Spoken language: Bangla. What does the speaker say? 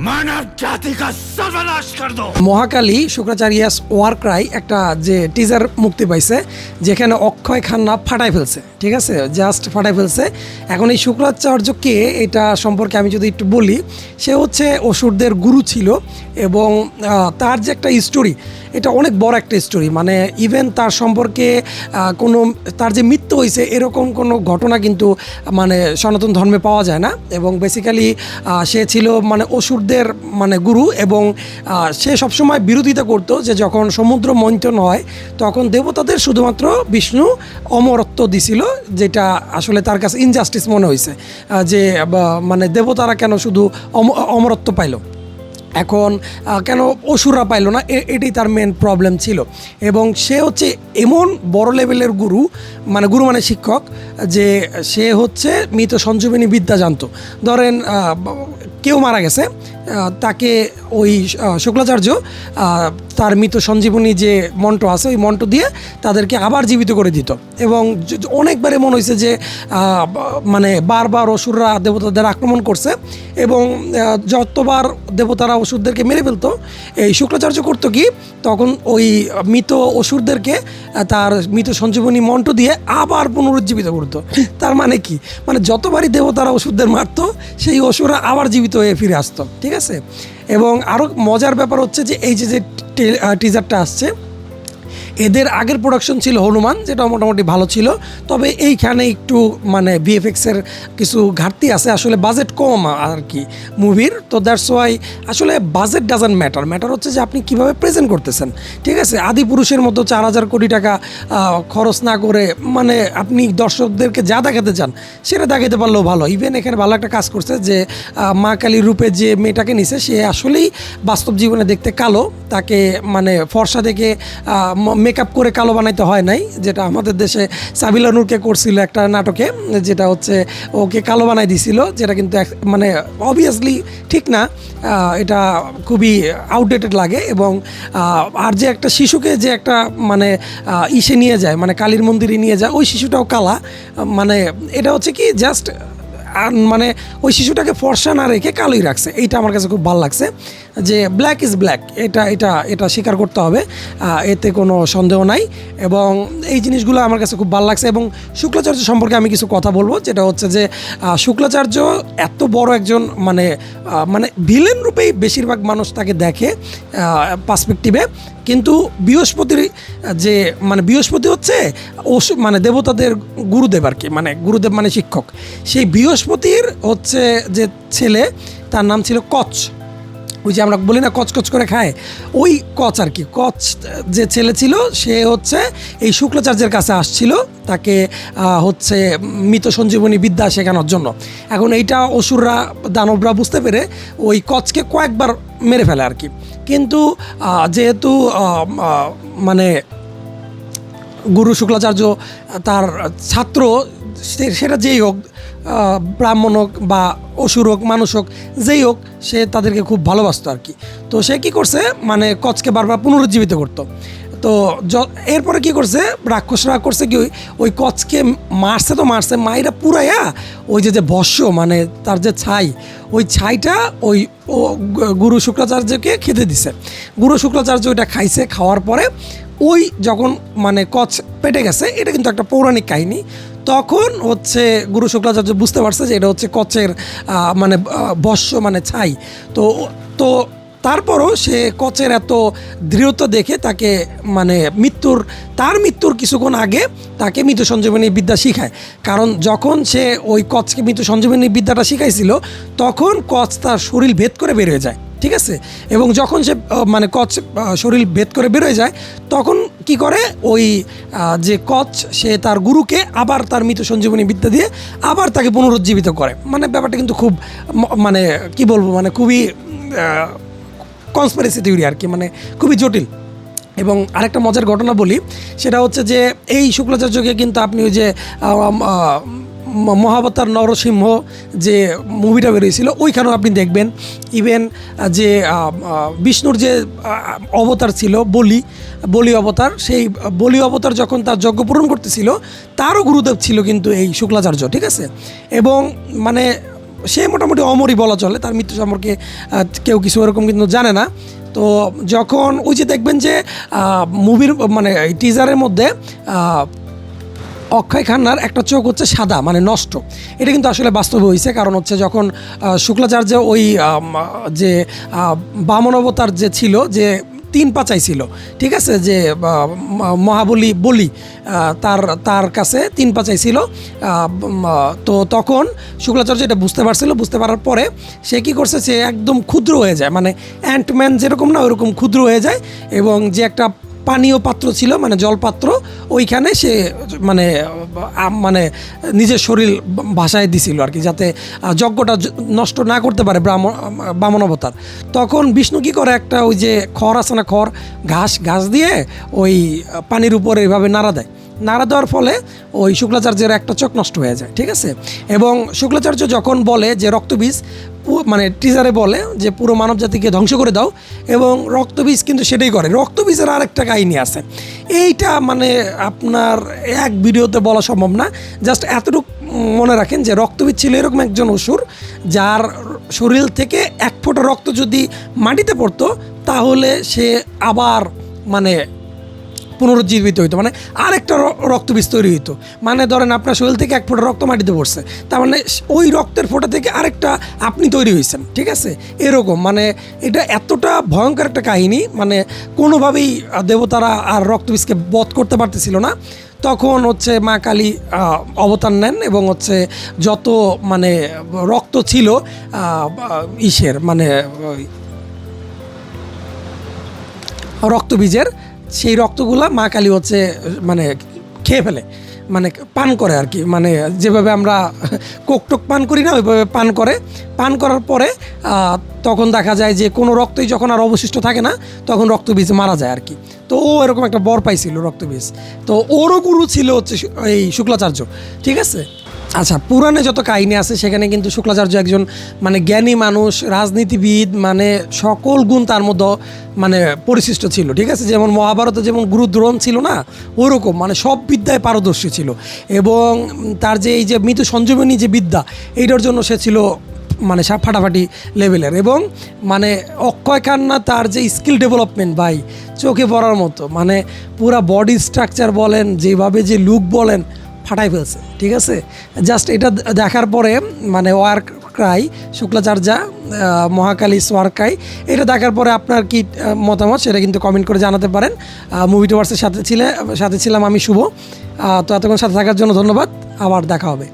मानव जाति का सर्वनाश कर दो। মহাকালী শুক্রাচার্যাস ওয়ার ক্রাই একটা যে টিজার মুক্তি পাইছে, যেখানে অক্ষয় খান্না ফাটাই ফেলছে, ঠিক আছে, জাস্ট ফাটাই ফেলছে। এখন এই শুক্রাচার্যকে এটা সম্পর্কে আমি যদি একটু বলি, সে হচ্ছে অসুরদের গুরু ছিল এবং তার যে একটা স্টোরি, এটা অনেক বড় একটা স্টোরি। মানে ইভেন তার সম্পর্কে কোনো তার যে মৃত্যু হয়েছে এরকম কোনো ঘটনা কিন্তু মানে সনাতন ধর্মে পাওয়া যায় না। এবং বেসিক্যালি সে ছিল মানে অসুরদের মানে গুরু, এবং সে সবসময় বিরোধিতা করতো যে যখন সমুদ্র মন্থন হয় তখন দেবতাদের শুধুমাত্র বিষ্ণু অমরত্ব দিছিল, যেটা আসলে তার কাছে ইনজাস্টিস মনে হয়েছে, যে মানে দেবতারা কেন শুধু অমরত্ব পাইল, এখন কেন অসুররা পাইল না, এটাই তার মেন প্রবলেম ছিল। এবং সে হচ্ছে এমন বড় লেভেলের গুরু, মানে গুরু মানে শিক্ষক, যে সে হচ্ছে মৃত সঞ্জীবনী বিদ্যা জানতো। ধরেন কেউ মারা গেছে, তাকে ওই শুক্রাচার্য তার মৃত সঞ্জীবনী যে মন্ত্র আছে ওই মন্ত্র দিয়ে তাদেরকে আবার জীবিত করে দিত। এবং অনেকবার এমন হয়েছে যে মানে বারবার অসুররা দেবতাদের আক্রমণ করছে, এবং যতবার দেবতারা অসুরদেরকে মেরে ফেলতো, এই শুক্রাচার্য করতো কি, তখন ওই মৃত অসুরদেরকে তার মৃত সঞ্জীবনী মন্ত্র দিয়ে আবার পুনরুজ্জীবিত করতো। তার মানে কি, মানে যতবারই দেবতারা অসুরদের মারতো সেই অসুররা আবার জীবিত হয়ে ফিরে আসতো, ঠিক আছে। এবং আরও মজার ব্যাপার হচ্ছে যে এই যে টিজারটা আসছে, এদের আগের প্রোডাকশন ছিল হনুমান, যেটা মোটামুটি ভালো ছিল, তবে এইখানে একটু মানে ভিএফএক্সের কিছু ঘাটতি আছে, আসলে বাজেট কম আর কি মুভির। তো দ্যাটস ওয়াই আসলে বাজেট ডাজন্ট ম্যাটার, ম্যাটার হচ্ছে যে আপনি কীভাবে প্রেজেন্ট করতেছেন, ঠিক আছে। আদি পুরুষের মতো 4,000 কোটি টাকা খরচ না করে মানে আপনি দর্শকদেরকে যা দেখাতে চান সেটা দেখাতে পারলেও ভালো। ইভেন এখানে ভালো একটা কাজ করছে যে মা কালীর রূপে যে মেয়েটাকে নিছে সে আসলেই বাস্তব জীবনে দেখতে কালো, তাকে মানে ফর্সা দেখে মেকআপ করে কালো বানাইতে হয় নাই, যেটা আমাদের দেশে সাবিলা নূরকে করছিল একটা নাটকে, যেটা হচ্ছে ওকে কালো বানাই দিছিল, যেটা কিন্তু মানে অবভিয়াসলি ঠিক না, এটা খুবই আউটডেটেড লাগে। এবং আর যে একটা শিশুকে যে একটা মানে ইসে নিয়ে যায়, মানে কালীর মন্দিরে নিয়ে যায়, ওই শিশুটাও কালা, মানে এটা হচ্ছে কি জাস্ট আর মানে ওই শিশুটাকে ফর্সা না রেখে কালোই রাখছে। এইটা আমার কাছে খুব ভালো লাগছে, যে ব্ল্যাক ইজ ব্ল্যাক, এটা স্বীকার করতে হবে, এতে কোনো সন্দেহ নাই। এবং এই জিনিসগুলো আমার কাছে খুব ভালো লাগছে। এবং শুক্রাচার্য সম্পর্কে আমি কিছু কথা বলবো, যেটা হচ্ছে যে শুক্রাচার্য এত বড় একজন মানে মানে ভিলেন রূপেই বেশিরভাগ মানুষ তাকে দেখে পার্সপেক্টিভে, কিন্তু বৃহস্পতির যে মানে বৃহস্পতি হচ্ছে মানে দেবতাদের গুরুদেব আর কি, মানে গুরুদেব মানে শিক্ষক। সেই বৃহস্পতির হচ্ছে যে ছেলে, তার নাম ছিল কচ, ওই যে আমরা বলি না কচকচ করে খায়, ওই কচ আর কি। কচ যে ছেলে ছিল সে হচ্ছে এই শুক্রাচার্যের কাছে আসছিল তাকে হচ্ছে মৃত সঞ্জীবনী বিদ্যা শেখানোর জন্য। এখন এইটা অসুররা দানবরা বুঝতে পেরে ওই কচকে কয়েকবার মেরে ফেলে আর কি। কিন্তু যেহেতু মানে গুরু শুক্রাচার্য তার ছাত্র, সেটা যেই হোক, ব্রাহ্মণ হোক বা অসুর হোক মানুষ হোক যেই হোক, সে তাদেরকে খুব ভালোবাসতো আর কি। তো সে কী করছে, মানে কচকে বারবার পুনরুজ্জীবিত করতো। তো এরপরে কী করছে, রাক্ষসরা করছে কি, ওই কচকে মারছে তো মারছে, মাইরা পুরাইয়া ওই যে ভস্য মানে তার যে ছাই, ওই ছাইটা ওই গুরু শুক্রাচার্যকে খেতে দিছে। গুরু শুক্রাচার্য ওইটা খাইছে, খাওয়ার পরে ওই যখন মানে কচ পেটে গেছে, এটা কিন্তু একটা পৌরাণিক কাহিনী, তখন হচ্ছে গুরু শুক্রাচার্য বুঝতে পারছে যে এটা হচ্ছে কচের মানে ভস্য মানে ছাই। তো তারপরও সে কচের এত দৃঢ়তা দেখে তাকে মানে তার মৃত্যুর কিছুক্ষণ আগে তাকে মৃত সঞ্জীবনী বিদ্যা শিখায়। কারণ যখন সে ওই কচকে মৃত সঞ্জীবনী বিদ্যাটা শিখাইছিল তখন কচ তার শরীর ভেদ করে বের হয়ে যায়, ঠিক আছে। এবং যখন সে মানে কচ শরীর ভেদ করে বেরোয় যায়, তখন কি করে ওই যে কচ সে তার গুরুকে আবার তার মৃত সঞ্জীবনী বিদ্যা দিয়ে আবার তাকে পুনরুজ্জীবিত করে। মানে ব্যাপারটা কিন্তু খুব মানে কি বলবো, মানে খুবই কনস্পিরেসি থিওরি আর কি, মানে খুবই জটিল। এবং আরেকটা মজার ঘটনা বলি, সেটা হচ্ছে যে এই শুক্রাচার্যকে কিন্তু আপনি ওই যে মহাবতার নরসিংহ যে মুভিটা বেরিয়েছিল ওইখানেও আপনি দেখবেন। ইভেন যে বিষ্ণুর যে অবতার ছিল বলি অবতার, সেই বলি অবতার যখন তার যজ্ঞ পূরণ করতেছিল তারও গুরুদেব ছিল কিন্তু এই শুক্রাচার্য, ঠিক আছে। এবং মানে সে মোটামুটি অমরই বলা চলে, তার মৃত্যু সম্পর্কে কেউ কিছু এরকম কিন্তু জানে না। তো যখন ওই যে দেখবেন যে মুভির মানে টিজারের মধ্যে অক্ষয় খান্নার একটা চোখ হচ্ছে সাদা মানে নষ্ট, এটা কিন্তু আসলে বাস্তবে হয়েছে। কারণ হচ্ছে যখন শুক্লাচার্য ওই যে বামন অবতার যে ছিল, যে 3 পাচাই ছিল, ঠিক আছে, যে মহাবলী বলি তার কাছে 3 পাচাই ছিল। তো তখন শুক্লাচার্য এটা বুঝতে পারছিল, বুঝতে পারার পরে সে কী করছে, সে একদম ক্ষুদ্র হয়ে যায়, মানে অ্যান্টম্যান যেরকম না ওরকম ক্ষুদ্র হয়ে যায়, এবং যে একটা পানীয় পাত্র ছিল মানে জলপাত্র, ওইখানে সে মানে মানে নিজের শরীর ভাসায় দিছিল আর কি, যাতে যজ্ঞটা নষ্ট না করতে পারে বামন অবতার। তখন বিষ্ণু কী করে, একটা ওই যে খড় আছে না, খড় ঘাস দিয়ে ওই পানির উপরে এইভাবে নাড়া দেয়, নাড়া দেওয়ার ফলে ওই শুক্লাচার্যের একটা চোখ নষ্ট হয়ে যায়, ঠিক আছে। এবং শুক্লাচার্য যখন বলে যে রক্তবীজ, মানে টিজারে বলে যে পুরো মানব জাতিকে ধ্বংস করে দাও, এবং রক্তবীজ কিন্তু সেটাই করে। রক্তবীজের আরেকটা কাহিনী আছে, এইটা মানে আপনার এক ভিডিওতে বলা সম্ভব না, জাস্ট এতটুকু মনে রাখেন যে রক্তবীজ ছিল এরকম একজন অসুর, যার শরীর থেকে 1 ফোঁটা রক্ত যদি মাটিতে পড়তো তাহলে সে আবার মানে পুনরুজ্জীবিত হইতো, মানে আরেকটা রক্তবীজ তৈরি হইতো। মানে ধরেন আপনার শরীর থেকে 1 ফোঁটা রক্ত মাটিতে পড়ছে, তার মানে ওই রক্তের ফোঁটা থেকে আরেকটা আপনি তৈরি হয়েছেন, ঠিক আছে। এরকম মানে এটা এতটা ভয়ঙ্কর একটা কাহিনী, মানে কোনোভাবেই দেবতারা আর রক্তবীজকে বধ করতে পারতেছিল না। তখন হচ্ছে মা কালী অবতার নেন, এবং হচ্ছে যত মানে রক্ত ছিল ইসের মানে রক্তবীজের, সেই রক্তগুলা মা কালী হচ্ছে মানে খেয়ে ফেলে, মানে পান করে আর কি, মানে যেভাবে আমরা কোকটোক পান করি না ওইভাবে পান করে। পান করার পরে তখন দেখা যায় যে কোনো রক্তই যখন আর অবশিষ্ট থাকে না, তখন রক্তবীজ মারা যায় আর কি। তো ও এরকম একটা বর পাইছিল রক্তবীজ। তো ওরও গুরু ছিল হচ্ছে এই শুক্লাচার্য, ঠিক আছে। আচ্ছা, পুরাণে যত কাহিনী আছে সেখানে কিন্তু শুক্লাচার্য একজন মানে জ্ঞানী মানুষ, রাজনীতিবিদ, মানে সকল গুণ তার মধ্যে মানে পরিশিষ্ট ছিল, ঠিক আছে। যেমন মহাভারতে যেমন গুরু দ্রোণ ছিল না, ওরকম মানে সব বিদ্যায় পারদর্শী ছিল। এবং তার যে এই যে মৃত্যু সঞ্জীবনী যে বিদ্যা, এইটার জন্য সে ছিল মানে ফাটাফাটি লেভেলের। এবং মানে অক্ষয় খান্না তার যে স্কিল ডেভেলপমেন্ট ভাই চোখে পড়ার মতো, মানে পুরা বডি স্ট্রাকচার বলেন, যেভাবে যে লুক বলেন, ফাটাই ফেলছে, ঠিক আছে। জাস্ট এটা দেখার পরে মানে ওয়ার ক্রাই শুক্লাচার্যা মহাকালী সোয়ারকাই, এটা দেখার পরে আপনার কি মতামত সেটা কিন্তু কমেন্ট করে জানাতে পারেন। মুভি টুয়ার্সের সাথে ছিলাম আমি শুভ। তো এতক্ষণ সাথে থাকার জন্য ধন্যবাদ, আবার দেখা হবে।